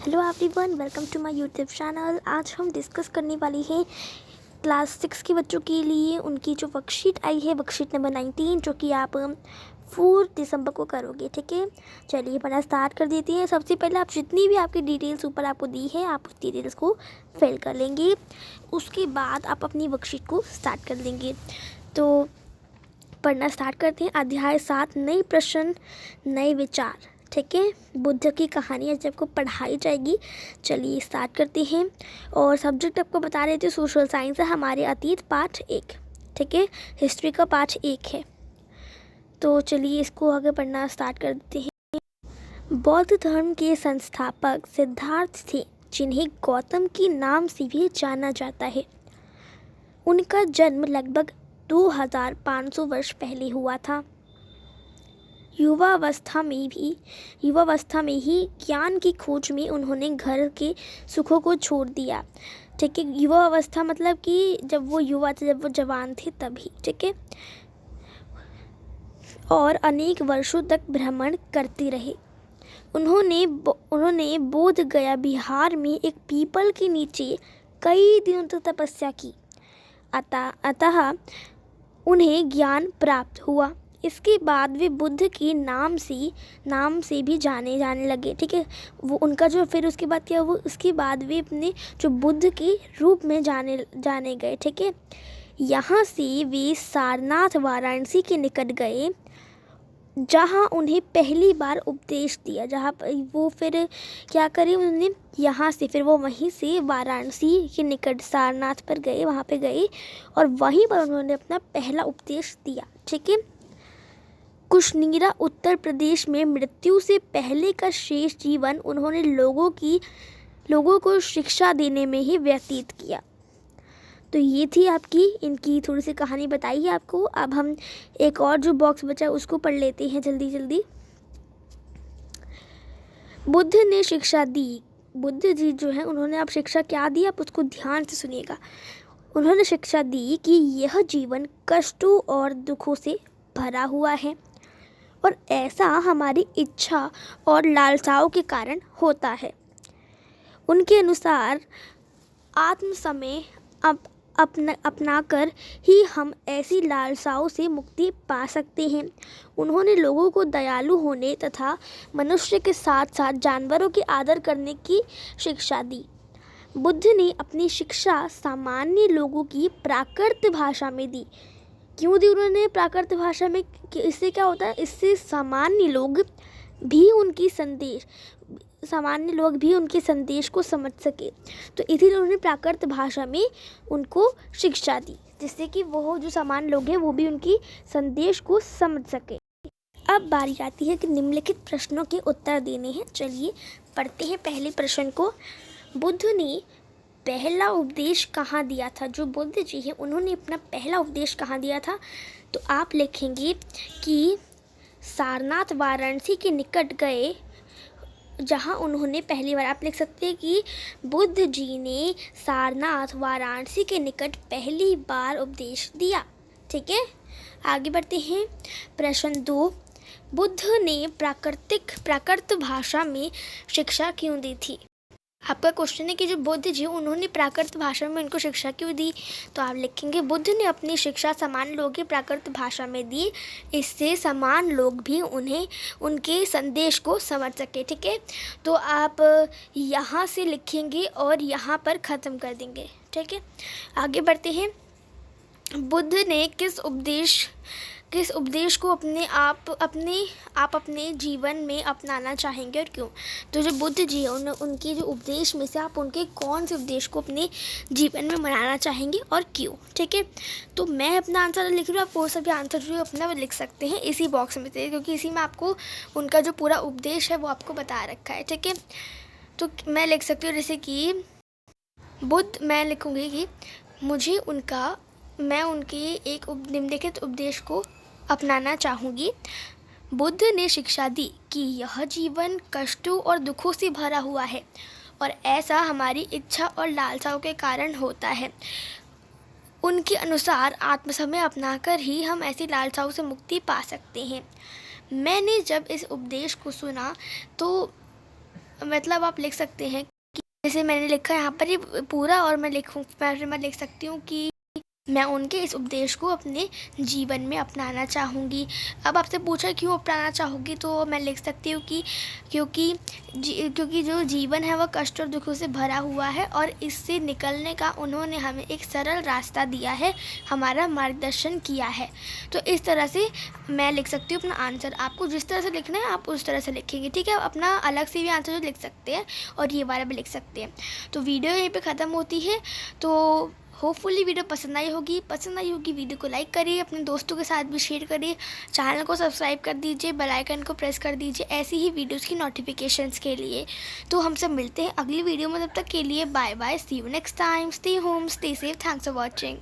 Hello everyone, welcome to my YouTube channel. आज हम discuss करने वाली हैं क्लास 6 के बच्चों के लिए उनकी जो वर्कशीट आई है, वर्कशीट नंबर 19, जो कि आप 4 दिसंबर को करोगे। ठीक है, चलिए पढ़ना स्टार्ट कर देते हैं। सबसे पहले आप जितनी भी आपकी डिटेल्स ऊपर आपको दी है, आप उस डिटेल्स को फिल कर लेंगे। उसके बाद आप अपनी वर्कशीट को स्टार्ट कर देंगे। तो पढ़ना स्टार्ट करते हैं। अध्याय 7, नए प्रश्न नए विचार। ठीक है, बुद्ध की कहानियाँ जब को पढ़ाई जाएगी। चलिए स्टार्ट करते हैं। और सब्जेक्ट आपको बता रहे थे सोशल साइंस है, हमारे अतीत पाठ 1। ठीक है, हिस्ट्री का पाठ 1 है। तो चलिए इसको आगे पढ़ना स्टार्ट कर देते हैं। बौद्ध धर्म के संस्थापक सिद्धार्थ थे, जिन्हें गौतम के नाम से भी जाना जाता है। उनका जन्म लगभग 2500 वर्ष पहले हुआ था। युवावस्था में ही ज्ञान की खोज में उन्होंने घर के सुखों को छोड़ दिया। ठीक है, युवावस्था मतलब कि जब वो युवा थे, जब वो जवान थे तभी। ठीक है, और अनेक वर्षों तक भ्रमण करते रहे। उन्होंने बोध गया बिहार में एक पीपल के नीचे कई दिनों तक तपस्या की। अतः उन्हें ज्ञान प्राप्त हुआ। इसके बाद वे बुद्ध के नाम से भी जाने लगे। ठीक है, वो उनका जो फिर उसके बाद क्या हुआ, उसके बाद वे अपने जो बुद्ध के रूप में जाने गए। ठीक है, यहाँ से वे सारनाथ वाराणसी के निकट गए, जहाँ उन्हें पहली बार उपदेश दिया। जहाँ पर वो फिर क्या करे, उन्होंने यहाँ से फिर वो वहीं से वाराणसी के निकट सारनाथ पर गए, वहाँ पे गए और वहीं पर उन्होंने अपना पहला उपदेश दिया। ठीक है, कुशनीरा उत्तर प्रदेश में मृत्यु से पहले का शेष जीवन उन्होंने लोगों को शिक्षा देने में ही व्यतीत किया। तो ये थी आपकी इनकी थोड़ी सी कहानी बताई है आपको। अब हम एक और जो बॉक्स बचा उसको पढ़ लेते हैं जल्दी। बुद्ध ने शिक्षा दी। बुद्ध जी जो है उन्होंने आप शिक्षा क्या दी, आप उसको ध्यान से सुनिएगा। उन्होंने शिक्षा दी कि यह जीवन कष्टों और दुखों से भरा हुआ है और ऐसा हमारी इच्छा और लालसाओं के कारण होता है। उनके अनुसार आत्म समय अपनाकर ही हम ऐसी लालसाओं से मुक्ति पा सकते हैं। उन्होंने लोगों को दयालु होने तथा मनुष्य के साथ साथ जानवरों की आदर करने की शिक्षा दी। बुद्ध ने अपनी शिक्षा सामान्य लोगों की प्राकृत भाषा में दी। क्यों दी उन्होंने प्राकृत भाषा में? इससे क्या होता है, इससे सामान्य लोग भी उनके संदेश को समझ सके। तो इसीलिए उन्होंने प्राकृत भाषा में उनको शिक्षा दी, जिससे कि वो जो सामान्य लोग हैं वो भी उनकी संदेश को समझ सके। अब बारी आती है कि निम्नलिखित प्रश्नों के उत्तर देने हैं। चलिए पढ़ते हैं पहले प्रश्न को। बुद्ध ने पहला उपदेश कहाँ दिया था? जो बुद्ध जी हैं उन्होंने अपना पहला उपदेश कहाँ दिया था? तो आप लिखेंगे कि सारनाथ वाराणसी के निकट गए, जहाँ उन्होंने पहली बार, आप लिख सकते हैं कि बुद्ध जी ने सारनाथ वाराणसी के निकट पहली बार उपदेश दिया। ठीक है, आगे बढ़ते हैं। प्रश्न 2, बुद्ध ने प्राकृत भाषा में शिक्षा क्यों दी थी? आपका क्वेश्चन है कि जो बुद्ध जी उन्होंने प्राकृत भाषा में उनको शिक्षा क्यों दी? तो आप लिखेंगे बुद्ध ने अपनी शिक्षा सामान्य लोगों की प्राकृत भाषा में दी, इससे समान लोग भी उनके संदेश को समझ सके। ठीक है, तो आप यहाँ से लिखेंगे और यहाँ पर ख़त्म कर देंगे। ठीक है, आगे बढ़ते हैं। बुद्ध ने किस उपदेश को अपने जीवन में अपनाना चाहेंगे और क्यों? तो जो बुद्ध जी है उनके जो उपदेश में से आप उनके कौन से उपदेश को अपने जीवन में मनाना चाहेंगे और क्यों? ठीक है, तो मैं अपना आंसर लिख रही हूँ, आप वो सभी आंसर जो अपना लिख सकते हैं इसी बॉक्स में से, क्योंकि इसी में आपको उनका जो पूरा उपदेश है वो आपको बता रखा है। ठीक है, तो मैं लिख सकती हूँ जैसे कि मैं लिखूँगी कि मैं उनके एक निम्नलिखित उपदेश को अपनाना चाहूँगी। बुद्ध ने शिक्षा दी कि यह जीवन कष्टों और दुखों से भरा हुआ है और ऐसा हमारी इच्छा और लालसाओं के कारण होता है। उनके अनुसार आत्मसमय अपनाकर ही हम ऐसी लालसाओं से मुक्ति पा सकते हैं। मैंने जब इस उपदेश को सुना तो मतलब आप लिख सकते हैं कि जैसे मैंने लिखा है यहाँ पर ये पूरा, और मैं लिख सकती हूँ कि मैं उनके इस उपदेश को अपने जीवन में अपनाना चाहूँगी। अब आपसे पूछा क्यों अपनाना चाहूँगी, तो मैं लिख सकती हूँ कि क्योंकि जो जीवन है वह कष्ट और दुखों से भरा हुआ है, और इससे निकलने का उन्होंने हमें एक सरल रास्ता दिया है, हमारा मार्गदर्शन किया है। तो इस तरह से मैं लिख सकती हूँ अपना आंसर। आपको जिस तरह से लिखना है आप उस तरह से लिखेंगे, ठीक है। अपना अलग से भी आंसर लिख सकते हैं और ये वाला भी लिख सकते हैं। तो वीडियो यहीं पे ख़त्म होती है। तो होपफुली वीडियो पसंद आई होगी वीडियो को लाइक करिए, अपने दोस्तों के साथ भी शेयर करिए, चैनल को सब्सक्राइब कर दीजिए, बेल आइकन को प्रेस कर दीजिए ऐसी ही वीडियोस की नोटिफिकेशंस के लिए। तो हम सब मिलते हैं अगली वीडियो में, तब तक के लिए bye bye, see you next time, stay home, stay safe, thanks for watching.